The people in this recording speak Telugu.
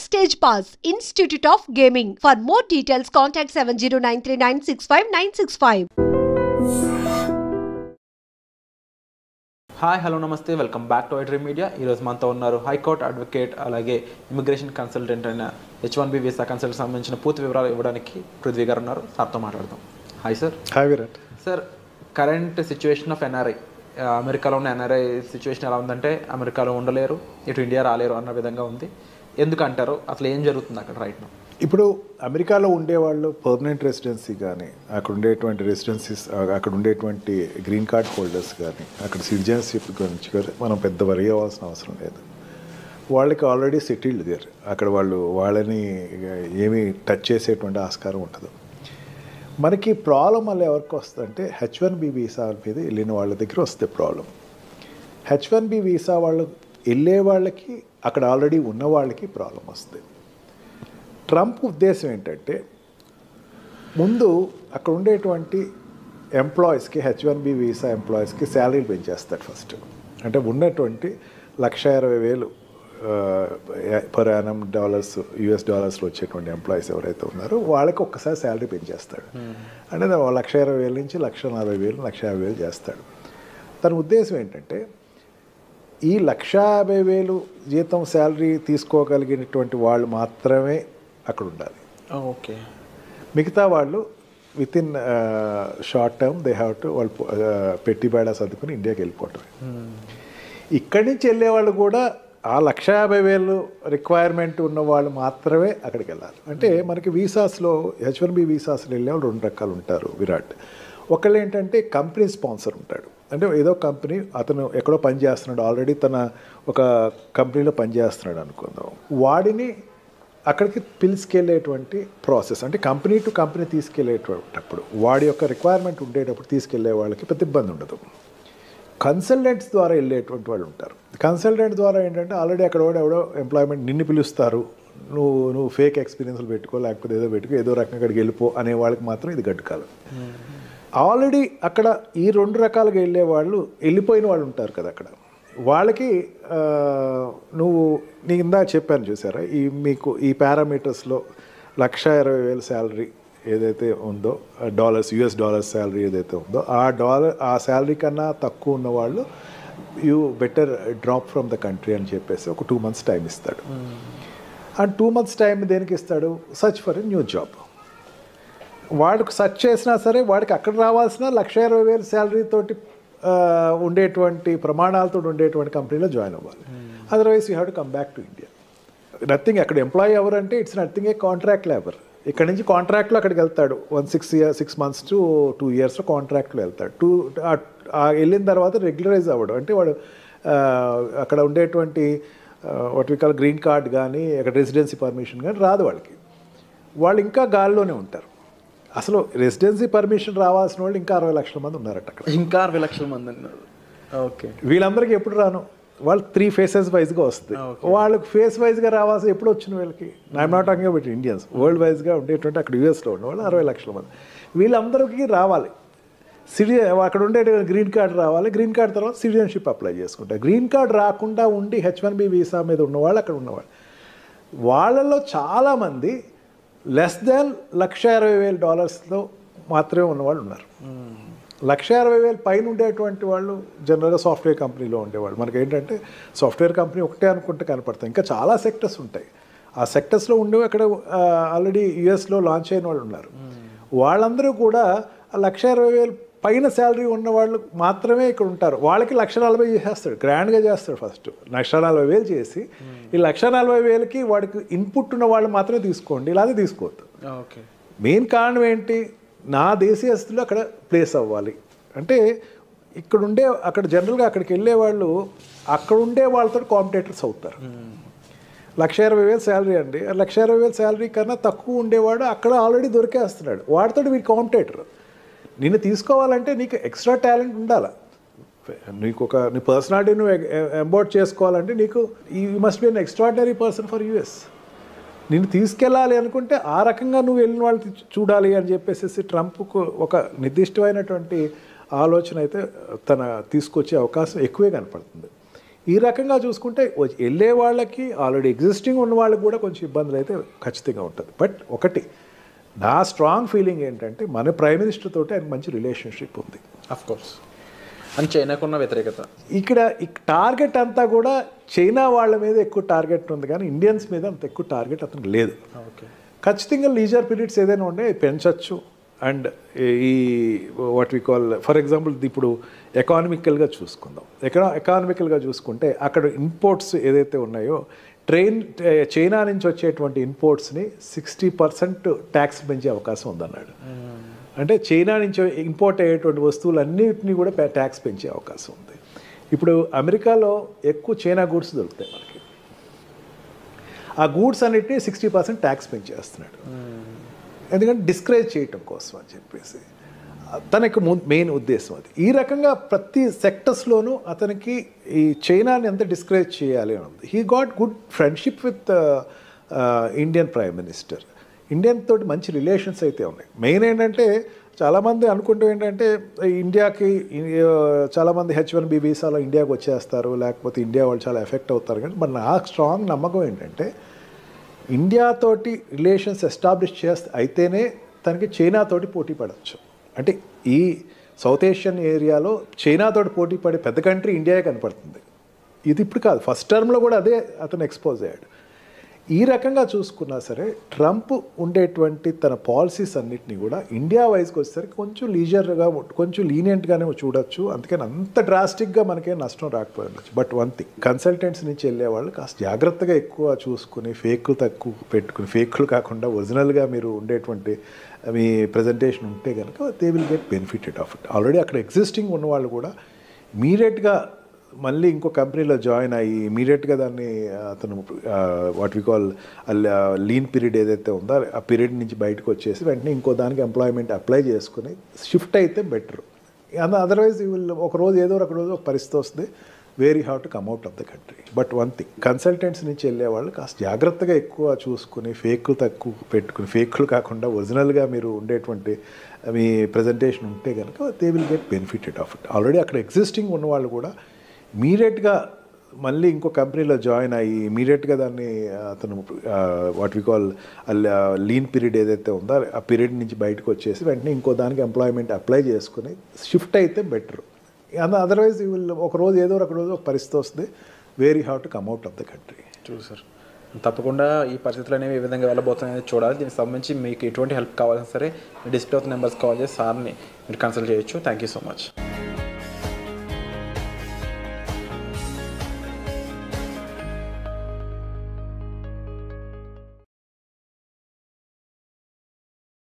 Stage Pass, Institute of Gaming. For more details, contact 70939659659. Hi hello నమస్తే welcome back to iDream media. ఈరోజు మనతో ఉన్నారు హైకోర్టు అడ్వకేట్ అలాగే ఇమిగ్రేషన్ కన్సల్టెంట్ అయిన H1B వీసా కన్సల్ట్ సంబంధించిన పూర్తి వివరాలు ఇవ్వడానికి పృథ్వీ గారు ఉన్నారు. సార్తో మాట్లాడదాం. Hi sir. Hi Virat. Sir, current situation of NRI, అమెరికాలో ఉన్న ఎన్ఆర్ఐ సిచ్యువేషన్ ఎలా ఉందంటే అమెరికాలో ఉండలేరు, ఇటు ఇండియా రాలేరు అన్న విధంగా ఉంది. ఎందుకంటారు? అసలు ఏం జరుగుతుంది అక్కడ రైట్ నౌ? ఇప్పుడు అమెరికాలో ఉండేవాళ్ళు పర్మనెంట్ రెసిడెన్సీ కానీ, అక్కడ ఉండేటువంటి రెసిడెన్సీస్, అక్కడ ఉండేటువంటి గ్రీన్ కార్డ్ హోల్డర్స్ కానీ, అక్కడ సిటిజన్షిప్ గురించి కానీ మనం పెద్ద వరి అవ్వాల్సిన అవసరం లేదు. వాళ్ళకి ఆల్రెడీ సెటిల్డ్ దేర్. అక్కడ వాళ్ళని ఏమీ టచ్ చేసేటువంటి ఆస్కారం ఉండదు. మనకి ప్రాబ్లం వల్ల ఎవరికి వస్తుందంటే H1B వీసా మీద వెళ్ళిన వాళ్ళ దగ్గర వస్తే ప్రాబ్లం. H1B వీసా వాళ్ళు వెళ్ళే వాళ్ళకి, అక్కడ ఆల్రెడీ ఉన్న వాళ్ళకి ప్రాబ్లం వస్తుంది. ట్రంప్ ఉద్దేశం ఏంటంటే ముందు అక్కడ ఉండేటువంటి ఎంప్లాయీస్కి, H1B వీసా ఎంప్లాయీస్కి శాలరీలు పెంచేస్తాడు ఫస్ట్. అంటే ఉన్నటువంటి $1,20,000 పర్ యానం US డాలర్స్లో వచ్చేటువంటి ఎంప్లాయీస్ ఎవరైతే ఉన్నారో వాళ్ళకి ఒక్కసారి శాలరీ పెంచేస్తాడు. అంటే $1,20,000 నుంచి $1,40,000, $1,50,000 చేస్తాడు. తన ఉద్దేశం ఏంటంటే ఈ $150,000 జీతం శాలరీ తీసుకోగలిగినటువంటి వాళ్ళు మాత్రమే అక్కడ ఉండాలి. ఓకే. మిగతా వాళ్ళు with in short term they have to వాళ్ళు పెట్టి బేడా సర్దుకుని ఇండియాకి వెళ్ళిపోవటం. ఇక్కడి నుంచి వెళ్ళేవాళ్ళు కూడా ఆ $150,000 రిక్వైర్మెంట్ ఉన్న వాళ్ళు మాత్రమే అక్కడికి వెళ్ళాలి. అంటే మనకి వీసాస్లో H1B వీసాస్లో వెళ్ళేవాళ్ళు 2 రకాలు ఉంటారు విరాట్. ఒకళ్ళు ఏంటంటే కంపెనీ స్పాన్సర్ ఉంటాడు. అంటే ఏదో కంపెనీ, అతను ఎక్కడో పని చేస్తున్నాడు, ఆల్రెడీ తన ఒక కంపెనీలో పనిచేస్తున్నాడు అనుకుందాం. వాడిని అక్కడికి పిలుచుకెళ్ళేటువంటి ప్రాసెస్, అంటే కంపెనీ టు కంపెనీ తీసుకెళ్ళేటప్పుడు వాడి యొక్క రిక్వైర్మెంట్ ఉండేటప్పుడు తీసుకెళ్లే వాళ్ళకి పెద్ద ఇబ్బంది ఉండదు. కన్సల్టెంట్స్ ద్వారా వెళ్ళేటువంటి వాళ్ళు ఉంటారు. కన్సల్టెంట్ ద్వారా ఏంటంటే ఆల్రెడీ అక్కడ ఎవడో ఎంప్లాయ్మెంట్ నిన్ను పిలుస్తారు, నువ్వు ఫేక్ ఎక్స్పీరియన్స్లు పెట్టుకో, లేకపోతే ఏదో పెట్టుకో, ఏదో రకంగా అక్కడికి వెళ్ళిపో అనే వాళ్ళకి మాత్రం ఇది గడ్డుకాలం. ఆల్రెడీ అక్కడ ఈ 2 రకాలుగా వెళ్ళే వాళ్ళు, వెళ్ళిపోయిన వాళ్ళు ఉంటారు కదా అక్కడ, వాళ్ళకి నీ ఇందాక చెప్పాను చూసారా, మీకు ఈ పారామీటర్స్లో $1,20,000 శాలరీ ఏదైతే ఉందో, US డాలర్స్ శాలరీ ఏదైతే ఉందో, ఆ శాలరీ కన్నా తక్కువ ఉన్న వాళ్ళు you better drop from the country అని చెప్పేసి ఒక 2 months టైం ఇస్తాడు. ఆ 2 months టైం దేనికి ఇస్తాడు? Search for a new job. వాడికి సెర్చ్ చేసినా సరే వాడికి అక్కడ రావాల్సిన $1,20,000 శాలరీ తోటి ఉండేటువంటి ప్రమాణాలతో ఉండేటువంటి కంపెనీలో జాయిన్ అవ్వాలి. Otherwise you have to come back to India. Nothing. అక్కడ ఎంప్లాయీ ఎవరంటే it's nothing A contract labour. ఇక్కడ నుంచి కాంట్రాక్ట్లో అక్కడికి వెళ్తాడు. 6 months to 2 yearsలో కాంట్రాక్ట్లో వెళ్తాడు. వెళ్ళిన తర్వాత రెగ్యులరైజ్ అవ్వడం, అంటే వాడు అక్కడ ఉండేటువంటి what we call green card కానీ, అక్కడ రెసిడెన్సీ పర్మిషన్ కానీ రాదు వాళ్ళకి. వాళ్ళు ఇంకా గాల్లోనే ఉంటారు. అసలు రెసిడెన్సీ పర్మిషన్ రావాల్సిన వాళ్ళు ఇంకా 60 లక్షల మంది ఉన్నారట అక్కడ. ఇంకా 60 లక్షల మంది ఉన్నారు. ఓకే. వీళ్ళందరికీ ఎప్పుడు రాను, వాళ్ళు 3 phases వైజ్గా వస్తుంది. వాళ్ళకి ఫేస్ వైజ్గా రావాల్సి ఎప్పుడు వచ్చిన వీళ్ళకి, I'm not talking about Indians, world వైజ్గా ఉండేటువంటి అక్కడ US లో ఉన్న వాళ్ళు 60 లక్షల మంది. వీళ్ళందరికీ రావాలి. అక్కడ ఉండే గ్రీన్ కార్డ్ రావాలి. గ్రీన్ కార్డ్ తర్వాత సిటిజన్షిప్ అప్లై చేసుకుంటారు. గ్రీన్ కార్డ్ రాకుండా ఉండి H1B వీసా మీద ఉన్నవాళ్ళు అక్కడ ఉన్నవాళ్ళు, వాళ్ళలో చాలామంది లెస్ దాన్ $1,20,000 మాత్రమే ఉన్నవాళ్ళు ఉన్నారు. $1,60,000 పైన ఉండేటువంటి వాళ్ళు జనరల్గా సాఫ్ట్వేర్ కంపెనీలో ఉండేవాళ్ళు. మనకి ఏంటంటే సాఫ్ట్వేర్ కంపెనీ ఒకటే అనుకుంటే కనపడతాయి, ఇంకా చాలా సెక్టర్స్ ఉంటాయి. ఆ సెక్టర్స్లో ఉండేవి అక్కడ ఆల్రెడీ US లో లాంచ్ అయిన వాళ్ళు ఉన్నారు. వాళ్ళందరూ కూడా $1,60,000 పైన శాలరీ ఉన్న వాళ్ళు మాత్రమే ఇక్కడ ఉంటారు. వాళ్ళకి $1,40,000 చేసేస్తాడు, గ్రాండ్గా చేస్తాడు. ఫస్ట్ $1,40,000 చేసి ఈ $1,40,000కి వాడికి ఇన్పుట్ ఉన్న వాళ్ళు మాత్రమే తీసుకోండి, ఇలాగే తీసుకోవద్దు. ఓకే. మెయిన్ కారణం ఏంటి? నా దేశీయస్తులు అక్కడ ప్లేస్ అవ్వాలి. అంటే అక్కడ జనరల్గా అక్కడికి వెళ్ళే వాళ్ళు అక్కడ ఉండే వాళ్ళతో కాంపిటేటర్స్ అవుతారు. $1,20,000 శాలరీ అండి, $1,20,000 శాలరీ కన్నా తక్కువ ఉండేవాడు అక్కడ ఆల్రెడీ దొరికేస్తున్నాడు. వాడితో వీడి కాంపిటేటర్. నిన్ను తీసుకోవాలంటే నీకు ఎక్స్ట్రా టాలెంట్ ఉండాలి. నీకు నీ పర్సనాలిటీ నువ్వు ఎంబోర్డ్ చేసుకోవాలంటే నీకు you must be an extraordinary person for US. నిన్ను తీసుకెళ్ళాలి అనుకుంటే ఆ రకంగా నువ్వు వెళ్ళిన వాళ్ళు చూడాలి అని చెప్పేసి ట్రంప్కు ఒక నిర్దిష్టమైనటువంటి ఆలోచన అయితే తీసుకొచ్చే అవకాశం ఎక్కువే కనపడుతుంది. ఈ రకంగా చూసుకుంటే వెళ్ళే వాళ్ళకి ఆల్రెడీ ఎగ్జిస్టింగ్ ఉన్న వాళ్ళకి కూడా కొంచెం ఇబ్బందులు అయితే ఖచ్చితంగా ఉంటుంది. బట్ ఒకటి నా స్ట్రాంగ్ ఫీలింగ్ ఏంటంటే మన ప్రైమ్ మినిస్టర్ తోటి ఆయనకు మంచి రిలేషన్షిప్ ఉంది. Of course. అని చైనాకున్న వ్యతిరేకత ఇక్కడ టార్గెట్ అంతా కూడా చైనా వాళ్ళ మీద ఎక్కువ టార్గెట్ ఉంది, కానీ ఇండియన్స్ మీద అంత ఎక్కువ టార్గెట్ అతనికి లేదు. ఓకే. ఖచ్చితంగా లీజర్ పీరియడ్స్ ఏదైనా ఉండే పెంచవచ్చు. అండ్ ఈ what we call for example ఇప్పుడు ఎకానమికల్గా చూసుకుందాం. ఎకానమికల్గా చూసుకుంటే అక్కడ ఇంపోర్ట్స్ ఏదైతే ఉన్నాయో చైనా నుంచి వచ్చేటువంటి ఇంపోర్ట్స్ని 60% ట్యాక్స్ పెంచే అవకాశం ఉందన్నాడు. అంటే చైనా నుంచి ఇంపోర్ట్ అయ్యేటువంటి వస్తువులన్నింటినీ కూడా ట్యాక్స్ పెంచే అవకాశం ఉంది. ఇప్పుడు అమెరికాలో ఎక్కువ చైనా గూడ్స్ దొరుకుతాయి మనకి. ఆ గూడ్స్ అన్నిటినీ 60% ట్యాక్స్ పెంచేస్తున్నాడు. ఎందుకంటే డిస్కరేజ్ చేయటం కోసం అని చెప్పేసి తనకి మెయిన్ ఉద్దేశం అది. ఈ రకంగా ప్రతి సెక్టర్స్లోనూ అతనికి ఈ చైనాని ఎంత డిస్కరేజ్ చేయాలి అని ఉంది. He got good friendship with Indian prime minister. Indian తోటి మంచి రిలేషన్స్ అయితే ఉన్నాయి. మెయిన్ ఏంటంటే చాలామంది అనుకుంటూ ఏంటంటే ఇండియాకి చాలామంది H1B వీసాలో ఇండియాకి వచ్చేస్తారు, లేకపోతే ఇండియా వాళ్ళు చాలా ఎఫెక్ట్ అవుతారు. కానీ మరి నాకు స్ట్రాంగ్ నమ్మకం ఏంటంటే ఇండియాతోటి రిలేషన్స్ ఎస్టాబ్లిష్ అయితేనే తనకి చైనాతోటి పోటీ పడవచ్చు. అంటే ఈ సౌత్ ఏషియన్ ఏరియాలో చైనాతోటి పోటీ పడే పెద్ద కంట్రీ ఇండియాయే కనపడుతుంది. ఇది ఇప్పుడు కాదు, ఫస్ట్ టర్మ్లో కూడా అదే అతను ఎక్స్పోజ్ అయ్యాడు. ఈ రకంగా చూసుకున్నా సరే ట్రంప్ ఉండేటువంటి తన పాలసీస్ అన్నిటినీ కూడా ఇండియా వైజ్కి వచ్చేసరికి కొంచెం లీజర్గా కొంచెం లీనియంట్గానే చూడొచ్చు. అందుకని అంత డ్రాస్టిక్గా మనకేం నష్టం రాకపోయి ఉండొచ్చు. బట్ వన్ థింగ్, కన్సల్టెంట్స్ నుంచి వెళ్ళేవాళ్ళు కాస్త జాగ్రత్తగా ఎక్కువ చూసుకుని ఫేక్లు తక్కువ పెట్టుకుని, ఫేక్లు కాకుండా ఒరిజినల్గా మీరు ఉండేటువంటి మీ ప్రజెంటేషన్ ఉంటే కనుక they will get benefited of it. Already అక్కడ ఎగ్జిస్టింగ్ ఉన్నవాళ్ళు కూడా ఇమీడియట్గా మళ్ళీ ఇంకో కంపెనీలో జాయిన్ అయ్యి ఇమీడియట్గా దాన్ని అతను what we call lean period ఏదైతే ఉందో ఆ పీరియడ్ నుంచి బయటకు వచ్చేసి వెంటనే ఇంకో దానికి ఎంప్లాయ్మెంట్ అప్లై చేసుకుని షిఫ్ట్ అయితే బెటర్. అదర్వైజ్ ఒక రోజు ఏదో ఒక రోజు ఒక పరిస్థితి వస్తుంది, where you have to come out of the country. But one thing, consultants నుంచి వెళ్ళేవాళ్ళు కాస్త జాగ్రత్తగా ఎక్కువ చూసుకుని ఫేక్లు తక్కువ పెట్టుకుని, ఫేక్లు కాకుండా ఒరిజినల్గా మీరు ఉండేటువంటి మీ ప్రజెంటేషన్ ఉంటే కనుక they will get benefited of it. Already అక్కడ ఎగ్జిస్టింగ్ ఉన్నవాళ్ళు కూడా ఇమీడియట్గా మళ్ళీ ఇంకో కంపెనీలో జాయిన్ అయ్యి ఇమీడియట్గా దాన్ని అతను what we call lean period ఏదైతే ఉందో ఆ పీరియడ్ నుంచి బయటకు వచ్చేసి వెంటనే ఇంకో దానికి ఎంప్లాయ్మెంట్ అప్లై చేసుకుని షిఫ్ట్ అయితే బెటర్. అదర్వైజ్ ఒక రోజు ఏదో ఒక రోజు ఒక పరిస్థితి వస్తుంది, where you have to come out of the country. చూడు సార్, తప్పకుండా ఈ పరిస్థితులు అనేవి ఏ విధంగా వెళ్ళబోతున్నాయని చూడాలి. దీనికి సంబంధించి మీకు ఎటువంటి హెల్ప్ కావాలన్నా సరే డిస్ప్లే అవుతున్న నెంబర్స్ కాల్ చేసి సార్ని మీరు కన్సల్ట్ చేయొచ్చు. Thank you so much.